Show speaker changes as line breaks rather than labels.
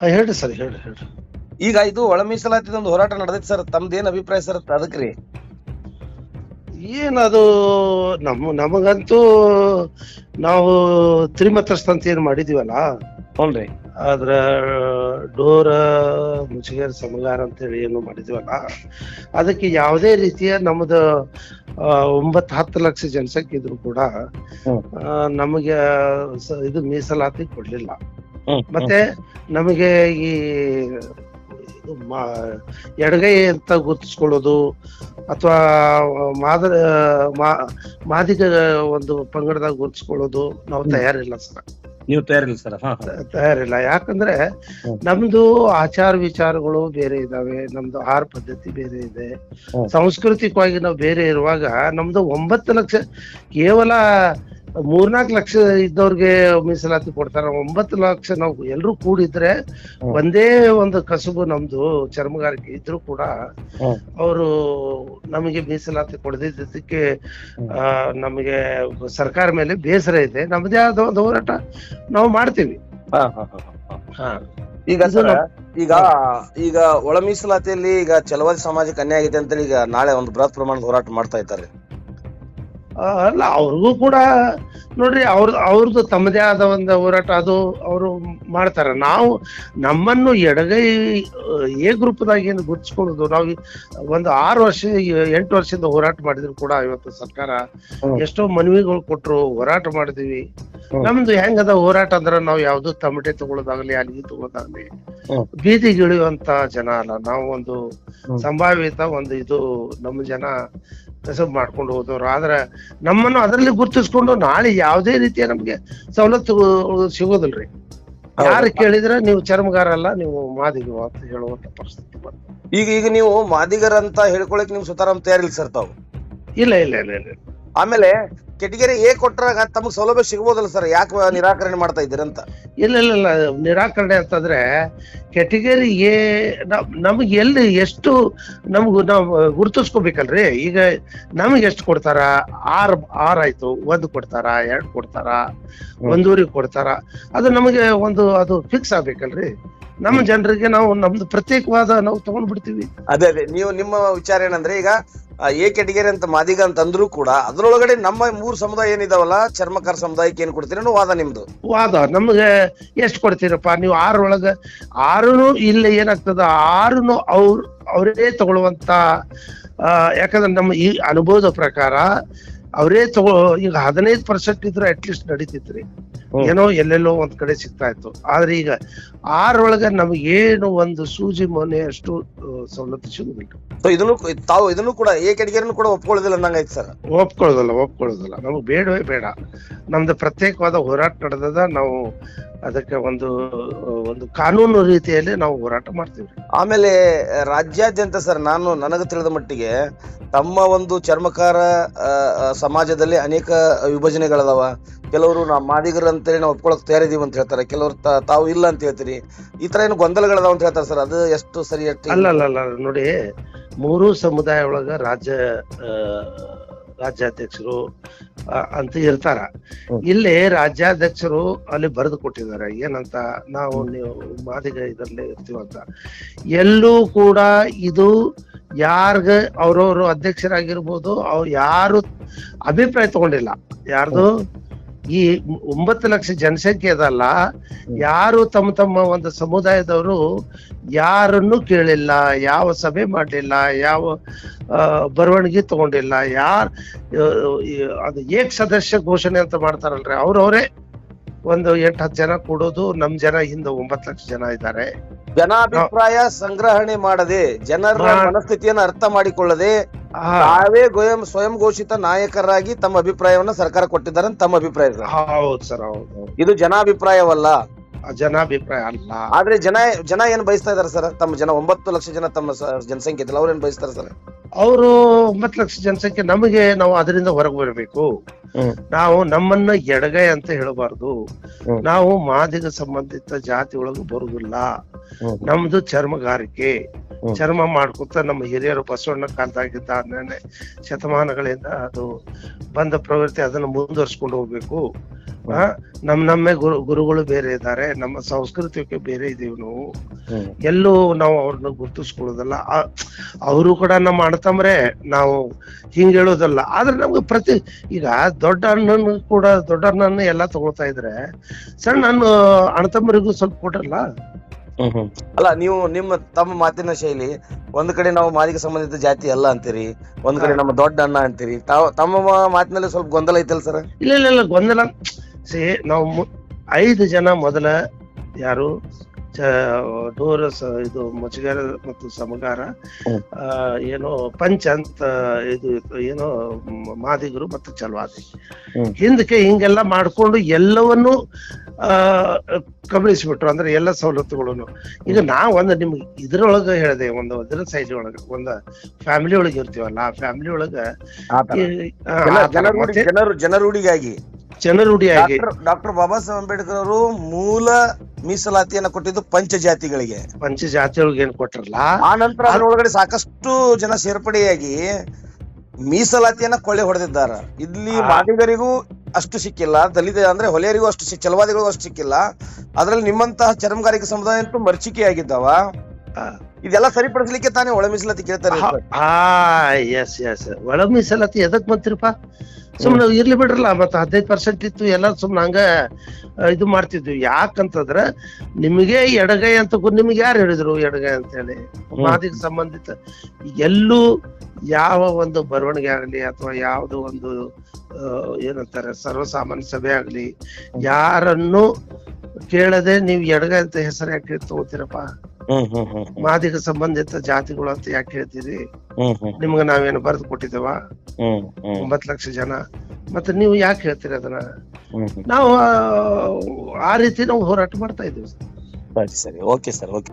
ಹೇಳ್ರಿ ಸರ್, ಹೇಳ್ರಿ.
ಈಗ ಇದು ಒಳ ಮೀಸಲಾತಿ ಒಂದು ಹೋರಾಟ ನಡೆದೈತಿ ಸರ್, ತಮ್ದೇನ್ ಅಭಿಪ್ರಾಯ ಸರ್ ಅದಕ್ರಿ?
ಏನದು, ನಮಗಂತೂ ನಾವು ತ್ರಿಮತಸ್ಥ ಅಂತ ಏನ್ ಮಾಡಿದೀವಲ್ಲ,
ಹ್ಞೂನ್ರಿ.
ಅದ್ರ ಡೋರ ಮುಚ್ಚುಗೇರ್ ಸಮಗಾರ ಅಂತೇಳಿ ಏನು ಮಾಡಿದೀವಲ್ಲ, ಅದಕ್ಕೆ ಯಾವುದೇ ರೀತಿಯ ನಮ್ದು 9-10 ಲಕ್ಷ ಜನಸಂಖ್ಯೆ ಇದ್ರು ಕೂಡ ನಮಗೆ ಇದು ಮೀಸಲಾತಿ ಕೊಡ್ಲಿಲ್ಲ. ಮತ್ತೆ ನಮಗೆ ಈ ಎಡಗೈ ಅಂತ ಗುರುತಿಸ್ಕೊಳ್ಳೋದು ಅಥವಾ ಮಾದಿಗ ಒಂದು ಪಂಗಡದಾಗ ಗುರುತಿಸ್ಕೊಳ್ಳೋದು ನಾವು ತಯಾರಿಲ್ಲ ಸರ್.
ನೀವು ತಯಾರಿಲ್ಲ ಸರ್?
ತಯಾರಿಲ್ಲ. ಯಾಕಂದ್ರೆ ನಮ್ದು ಆಚಾರ ವಿಚಾರಗಳು ಬೇರೆ ಇದಾವೆ, ನಮ್ದು ಆಹಾರ ಪದ್ಧತಿ ಬೇರೆ ಇದೆ, ಸಾಂಸ್ಕೃತಿಕವಾಗಿ ನಾವು ಬೇರೆ ಇರುವಾಗ ನಮ್ದು 9 ಲಕ್ಷ ಕೇವಲ 3-4 ಲಕ್ಷ ಇದ್ದವ್ರಿಗೆ ಮೀಸಲಾತಿ ಕೊಡ್ತಾರ. 9 ಲಕ್ಷ ನಾವು ಎಲ್ರು ಕೂಡಿದ್ರೆ ಒಂದೇ ಒಂದು ಕಸುಬು ನಮ್ದು ಚರ್ಮಗಾರಿಕೆ ಇದ್ರು ಕೂಡ ಅವರು ನಮಗೆ ಮೀಸಲಾತಿ ಕೊಡದಿದ್ದಕ್ಕೆ ನಮಗೆ ಸರ್ಕಾರ ಮೇಲೆ ಬೇಸರ ಇದೆ. ನಮ್ದೇ ಆದ ಒಂದು ಹೋರಾಟ ನಾವು ಮಾಡ್ತೀವಿ.
ಈಗ ಒಳ ಮೀಸಲಾತಿಯಲ್ಲಿ ಈಗ ಛಲವಾದಿ ಸಮಾಜಕ್ಕೆ ಅನ್ಯಾಯ ಆಗಿದೆ ಅಂತೇಳಿ ಈಗ ನಾಳೆ ಒಂದು ಬೃಹತ್ ಪ್ರಮಾಣದ ಹೋರಾಟ ಮಾಡ್ತಾ ಇದ್ದಾರೆ.
ಅಲ್ಲ, ಅವ್ರಿಗೂ ಕೂಡ ನೋಡ್ರಿ, ಅವ್ರದ್ದು ತಮ್ಮದೇ ಆದ ಒಂದು ಹೋರಾಟ, ಅದು ಅವರು ಮಾಡ್ತಾರ. ನಾವು ನಮ್ಮನ್ನು ಎಡಗೈ ಗ್ರೂಪ್ದಾಗ ಏನು ಗುರುತಿಸ್ಕೊಳ್ಳೋದು, ನಾವು ಒಂದು 8 ವರ್ಷದಿಂದ ಹೋರಾಟ ಮಾಡಿದ್ರು ಕೂಡ ಇವತ್ತು ಸರ್ಕಾರ ಎಷ್ಟೋ ಮನವಿಗಳು ಕೊಟ್ರು, ಹೋರಾಟ ಮಾಡಿದೀವಿ. ನಮ್ದು ಹೆಂಗದ ಹೋರಾಟ ಅಂದ್ರ ನಾವು ಯಾವ್ದು ತಮಟೆ ತಗೊಳ್ಳೋದಾಗ್ಲಿ ಅಲ್ಲಿಗೆ ತಗೊಳ್ಳೋದಾಗ್ಲಿ ಬೀದಿಗಿಳಿಯುವಂತ ಜನ ಅಲ್ಲ. ನಾವು ಒಂದು ಸಂಭಾವಿತ ಒಂದು ಇದು ನಮ್ಮ ಜನ ಕಸಬ್ ಮಾಡ್ಕೊಂಡು ಹೋದವ್ರು. ಆದ್ರೆ ನಮ್ಮನ್ನು ಅದರಲ್ಲಿ ಗುರುತಿಸ್ಕೊಂಡು ನಾಳೆ ಯಾವುದೇ ರೀತಿಯ ನಮ್ಗೆ ಸವಲತ್ತು ಸಿಗೋದಿಲ್ರಿ. ಯಾರು ಕೇಳಿದ್ರೆ ನೀವು ಚರ್ಮಗಾರ ಅಲ್ಲ, ನೀವು ಮಾದಿಗ ಅಂತ ಹೇಳುವಂತ ಪರಿಸ್ಥಿತಿ ಬಂತು.
ಈಗ ನೀವು ಮಾದಿಗರ ಅಂತ ಹೇಳ್ಕೊಳಕ್ ನಿಮ್ ಸುತಾರಾಮ್ ತಯಾರಿಲ್ಲ ಸರ್ ತಾವು?
ಇಲ್ಲ.
ಆಮೇಲೆ ಕೆಟಗರಿ ಎ ಕೊಟ್ರಾಗ ತಮಗ್ ಸೌಲಭ್ಯ ಸಿಗ್ಬೋದಲ್ಲ ಸರ್, ಯಾಕೆ ನಿರಾಕರಣೆ ಮಾಡ್ತಾ ಇದ್ದೀರಂತ?
ಇಲ್ಲ, ನಿರಾಕರಣೆ ಅಂತಂದ್ರೆ ಕೆಟಗರಿ ಎ ನಮ್ಗೆ ಎಲ್ಲಿ ಎಷ್ಟು ನಾವು ಗುರುತಿಸ್ಕೋಬೇಕಲ್ರಿ. ಈಗ ನಮ್ಗೆ ಎಷ್ಟು ಕೊಡ್ತಾರ? 6 ಆಯ್ತು, 1 ಕೊಡ್ತಾರ, 2 ಕೊಡ್ತಾರ, 1.5 ಕೊಡ್ತಾರ. ಅದು ನಮಗೆ ಅದು ಫಿಕ್ಸ್ ಆಗ್ಬೇಕಲ್ರಿ. ನಮ್ಮ ಜನರಿಗೆ ನಾವು ನಮ್ದು ಪ್ರತ್ಯೇಕವಾದ ನಾವು ತಗೊಂಡ್ ಬಿಡ್ತೀವಿ.
ಅದೇ ನೀವು ನಿಮ್ಮ ವಿಚಾರ ಏನಂದ್ರೆ, ಈಗ ಎ ಕೆಟಗರಿ ಅಂತ ಮಾದಿಗ ಅಂತ ಅಂದ್ರೂ ಕೂಡ ಅದ್ರೊಳಗಡೆ ನಮ್ಮ 3 ಸಮುದಾಯ ಏನಿದಾವಲ್ಲ, ಚರ್ಮಕಾರ ಸಮುದಾಯಕ್ಕೆ ಏನ್ ಕೊಡ್ತೀರಿ ಅನ್ನೋ ವಾದ ನಿಮ್ದು.
ವಾದ ನಮ್ಗೆ ಎಷ್ಟು ಕೊಡ್ತೀರಪ್ಪ ನೀವು? 6 ಒಳಗ 6 ಇಲ್ಲಿ ಏನಾಗ್ತದ, 6 ಅವರೇ ತಗೊಳ್ಳುವಂತ, ಯಾಕಂದ್ರೆ ನಮ್ಮ ಈ ಅನುಭವದ ಪ್ರಕಾರ ಅವರೇ ಈಗ 15% ಇದ್ರೆ ಅಟ್ಲೀಸ್ಟ್ ನಡೀತಿತ್ರಿ. ಏನೋ ಎಲ್ಲೆಲ್ಲೋ ಒಂದ್ ಕಡೆ ಸಿಗ್ತಾ ಇತ್ತು. ಆದ್ರೆ ಈಗ 6 ಒಳಗ ನಮಗೇನು ಒಂದು ಸೂಜಿ ಮೊನೆ ಅಷ್ಟು ಸವಲತ್ತು ಸಿಗುದಿಲ್ಲ.
ಇದನ್ನು ಕೂಡ ಎ ಕೆಟಗರಿನೂ ಕೂಡ ಒಪ್ಕೊಳ್ಳೋದಿಲ್ಲ ಅಂದಂಗಾಯ್ತು ಸರ್?
ಒಪ್ಕೊಳ್ಳೋದಲ್ಲ. ನಮಗ್ ಬೇಡವೇ ಬೇಡ. ನಮ್ದು ಪ್ರತ್ಯೇಕವಾದ ಹೋರಾಟ ನಡೆದದ. ನಾವು ಅದಕ್ಕೆ ಒಂದು ಕಾನೂನು ರೀತಿಯಲ್ಲಿ ನಾವು ಹೋರಾಟ ಮಾಡ್ತೀವಿ.
ಆಮೇಲೆ ರಾಜ್ಯಾದ್ಯಂತ ಸರ್, ನನಗೆ ತಿಳಿದ ಮಟ್ಟಿಗೆ ತಮ್ಮ ಒಂದು ಚರ್ಮಕಾರ ಸಮಾಜದಲ್ಲಿ ಅನೇಕ ವಿಭಜನೆಗಳದಾವ. ಕೆಲವರು ನಾವು ಮಾದಿಗರು ಅಂತೇಳಿ ನಾವು ಒಪ್ಕೊಳಕ್ ತಯಾರಿದೀವಿ ಅಂತ ಹೇಳ್ತಾರೆ, ಕೆಲವರು ತಾವು ಇಲ್ಲ ಅಂತ ಹೇಳ್ತೀರಿ. ಈ ತರ ಏನು ಗೊಂದಲಗಳದಾವ ಅಂತ ಹೇಳ್ತಾರೆ ಸರ್, ಅದು ಎಷ್ಟು ಸರಿ?
ಅಲ್ಲ ನೋಡಿ, 3 ಸಮುದಾಯ ಒಳಗ ರಾಜ್ಯಾಧ್ಯಕ್ಷರು ಅಂತ ಇರ್ತಾರ. ಇಲ್ಲಿ ರಾಜ್ಯಾಧ್ಯಕ್ಷರು ಅಲ್ಲಿ ಬರೆದು ಕೊಟ್ಟಿದ್ದಾರೆ ಏನಂತ, ನೀವು ಮಾದಿಗ ಇದರಲ್ಲೇ ಇರ್ತೀವಂತ. ಎಲ್ಲೂ ಕೂಡ ಇದು ಯಾರ್ಗ ಅವ್ರವ್ರು ಅಧ್ಯಕ್ಷರಾಗಿರ್ಬೋದು, ಅವ್ರು ಯಾರು ಅಭಿಪ್ರಾಯ ತಗೊಂಡಿಲ್ಲ. ಯಾರ್ದು ಈ 9 ಲಕ್ಷ ಜನಸಂಖ್ಯೆ ಅದಲ್ಲ, ಯಾರು ತಮ್ಮ ಒಂದು ಸಮುದಾಯದವರು ಯಾರನ್ನು ಕೇಳಿಲ್ಲ, ಯಾವ ಸಭೆ ಮಾಡ್ಲಿಲ್ಲ, ಯಾವ ಬರವಣಿಗೆ ತಗೊಂಡಿಲ್ಲ. ಅದು ಸದಸ್ಯ ಘೋಷಣೆ ಅಂತ ಮಾಡ್ತಾರಲ್ರಿ, ಅವ್ರವರೇ ಒಂದು 8-10 ಜನ ಕೂಡೋದು. ನಮ್ ಜನ ಹಿಂದೆ 9 ಲಕ್ಷ ಜನ ಇದ್ದಾರೆ.
ಜನಾಭಿಪ್ರಾಯ ಸಂಗ್ರಹಣೆ ಮಾಡದೆ, ಜನರ ಮನಸ್ಥಿತಿಯನ್ನು ಅರ್ಥ ಮಾಡಿಕೊಳ್ಳದೆ ತಾವೇ ಸ್ವಯಂ ಘೋಷಿತ ನಾಯಕರಾಗಿ ತಮ್ಮ ಅಭಿಪ್ರಾಯವನ್ನ ಸರ್ಕಾರ ಕೊಟ್ಟಿದ್ದಾರೆ ಅಂತ ತಮ್ಮ ಅಭಿಪ್ರಾಯ ಸರ್?
ಹೌದು ಸರ್, ಹೌದು.
ಇದು ಜನಾಭಿಪ್ರಾಯವಲ್ಲ,
ಜನಾಭಿಪ್ರಾಯ ಅಲ್ಲ.
ಆದ್ರೆ ಜನ ಏನ್ ಬಯಸ್ತಾ ಇದಾರೆ ಸರ್? ತಮ್ಮ ಜನ 9 ಲಕ್ಷ ಜನ ತಮ್ಮ ಜನಸಂಖ್ಯೆ ಇದ್ದಿಲ್ಲ, ಅವ್ರು ಏನ್ ಬಯಸ್ತಾರೆ ಸರ್?
ಅವರು 9 ಲಕ್ಷ ಜನಸಂಖ್ಯೆ ನಾವು ಅದರಿಂದ ಹೊರಗೆ ಬರಬೇಕು. ನಾವು ನಮ್ಮನ್ನ ಎಡಗೈ ಅಂತ ಹೇಳಬಾರ್ದು. ನಾವು ಮಾದಿಗ ಸಂಬಂಧಿತ ಜಾತಿ ಒಳಗೂ ಬರುದಿಲ್ಲ. ನಮ್ದು ಚರ್ಮಗಾರಿಕೆ, ಚರ್ಮ ಮಾಡ್ಕೊತ ನಮ್ಮ ಹಿರಿಯರು ಬಸವಣ್ಣ ಕಾಲದಾಗಿದ್ದ 12ನೇ ಶತಮಾನಗಳಿಂದ ಅದು ಬಂದ ಪ್ರವೃತ್ತಿ, ಅದನ್ನ ಮುಂದುವರ್ಸ್ಕೊಂಡು ಹೋಗ್ಬೇಕು. ನಮ್ಮೆ ಗುರುಗಳು ಬೇರೆ ಇದ್ದಾರೆ, ನಮ್ಮ ಸಂಸ್ಕೃತಿಗೆ ಬೇರೆ ಇದೀವಿ ನಾವು. ಎಲ್ಲೂ ನಾವು ಅವ್ರನ್ನ ಗುರ್ತಿಸ್ಕೊಳ್ಳೋದಲ್ಲ. ಅವರು ಕೂಡ ನಮ್ಮ ಅಣ್ಣತಮ್ಮರೇ, ನಾವು ಹಿಂಗ್ ಹೇಳೋದಲ್ಲ. ಆದ್ರೆ ನಮ್ಗೆ ಈಗ ದೊಡ್ಡ ಅಣ್ಣನ ಎಲ್ಲಾ ತಗೊಳ್ತಾ ಇದ್ರೆ ಸಣ್ಣ ಅಣ್ಣತಮ್ಮರಿಗೂ ಸ್ವಲ್ಪ ಕೊಟ್ರಲ್ಲ.
ಅಲ್ಲ, ನೀವು ತಮ್ಮ ಮಾತಿನ ಶೈಲಿ, ಒಂದ್ ಕಡೆ ನಾವು ಮಾದಿಗೆ ಸಂಬಂಧಿತ ಜಾತಿ ಅಲ್ಲ ಅಂತೀರಿ, ಒಂದ್ ಕಡೆ ನಮ್ಮ ದೊಡ್ಡ ಅಣ್ಣ ಅಂತೀರಿ. ತಮ್ಮ ಮಾತಿನಲ್ಲಿ ಸ್ವಲ್ಪ ಗೊಂದಲ ಐತಲ್ಲ ಸರ್?
ಇಲ್ಲ ಗೊಂದಲ. ನಾವು 5 ಜನ ಮೊದಲ ಯಾರು ಡೋರ ಇದು ಮಚಗಾರ ಮತ್ತು ಸಮಗಾರ, ಏನೋ ಪಂಚ ಅಂತ ಇದು ಏನೋ ಮಾದಿಗರು ಮತ್ತು ಚಲವಾದಿ, ಹಿಂದಕ್ಕೆ ಹಿಂಗೆಲ್ಲ ಮಾಡ್ಕೊಂಡು ಎಲ್ಲವನ್ನು ಕಬಳಿಸ್ಬಿಟ್ರು. ಅಂದ್ರೆ ಎಲ್ಲ ಸವಲತ್ತುಗಳನ್ನು. ಈಗ ನಿಮ್ಗೆ ಇದ್ರೊಳಗ ಹೇಳಿದೆ, ಇದರ ಸೈಡ್ ಒಳಗ ಫ್ಯಾಮಿಲಿ ಒಳಗೆ ಇರ್ತೀವಲ್ಲ, ಆ ಫ್ಯಾಮಿಲಿ ಒಳಗ ಜನರೂಢಿಯಾಗಿ
ಡಾಕ್ಟರ್ ಬಾಬಾ ಸಾಹೇಬ್ ಅಂಬೇಡ್ಕರ್ ಅವರು ಮೂಲ ಮೀಸಲಾತಿಯನ್ನ ಕೊಟ್ಟಿದ್ದು ಪಂಚಜಾತಿಗಳಿಗೆ
ಏನ್ ಕೊಟ್ರಲ್ಲ.
ಆ ನಂತರ ಅದರೊಳಗಡೆ ಸಾಕಷ್ಟು ಜನ ಸೇರ್ಪಡೆಯಾಗಿ ಮೀಸಲಾತಿಯನ್ನ ಕೊಳ್ಳೆ ಹೊಡೆದಿದ್ದಾರೆ. ಇಲ್ಲಿ ಮಾದಿಗರಿಗೂ ಅಷ್ಟು ಸಿಕ್ಕಿಲ್ಲ, ದಲಿತ ಅಂದ್ರೆ ಹೊಲೆಯರಿಗೂ ಅಷ್ಟು ಚಲವಾದಿಗಳಿಗೂ ಅಷ್ಟು ಸಿಕ್ಕಿಲ್ಲ. ಅದ್ರಲ್ಲಿ ನಿಮ್ಮಂತಹ ಚರ್ಮಗಾರಿಕೆ ಸಮುದಾಯ ಅಂತೂ ಮರ್ಚಿಕೆಯಾಗಿದ್ದಾವ. ಇದೆಲ್ಲ ಸರಿಪಡಿಸ್ಲಿಕ್ಕೆ ತಾನೇ ಒಳ ಮೀಸಲಾತಿ ಕೇಳ್ತಾರೆ.
ಎಸ್ ಒಳ ಮೀಸಲಾತಿ ಎದಕ್ ಬಂತಿರಪ್ಪ? ಸುಮ್ನೆ ಇರ್ಲಿ ಬಿಡ್ರಲ್ಲ. ಮತ್ತ 15% ಇತ್ತು, ಎಲ್ಲ ಸುಮ್ನೆ ಹಂಗ ಇದು ಮಾಡ್ತಿದ್ವಿ. ಯಾಕಂತಂದ್ರ ನಿಮಗೆ ಎಡಗೈ ಅಂತ ನಿಮ್ಗೆ ಯಾರು ಹೇಳಿದ್ರು ಎಡಗೈ ಅಂತ ಹೇಳಿ? ಮಾದಿಗೆ ಸಂಬಂಧಿತ ಎಲ್ಲೂ ಯಾವ ಒಂದು ಬರವಣಿಗೆ ಆಗ್ಲಿ ಅಥವಾ ಯಾವ್ದು ಒಂದು ಏನಂತಾರೆ ಸರ್ವಸಾಮಾನ್ಯ ಸಭೆ ಆಗ್ಲಿ, ಯಾರನ್ನು ಕೇಳದೆ ನೀವು ಎಡಗೈ ಅಂತ ಹೆಸರು ಯಾಕೆ ತಗೋತೀರಪ್ಪ? ಮಾದಿಗ ಸಂಬಂಧಿತ ಜಾತಿಗಳು ಅಂತ ಯಾಕೆ ಹೇಳ್ತೀರಿ? ನಿಮ್ಗ ನಾವೇನು ಬರೆದು ಕೊಟ್ಟಿದ್ದೇವ? 9 ಲಕ್ಷ ಜನ. ಮತ್ತೆ ನೀವು ಯಾಕೆ ಹೇಳ್ತೀರಿ ಅದನ್ನ? ನಾವು ಆ ರೀತಿ ನಾವು ಹೋರಾಟ ಮಾಡ್ತಾ ಇದ್ದೀವಿ.
ಸರಿ, ಓಕೆ ಸರ್, ಓಕೆ.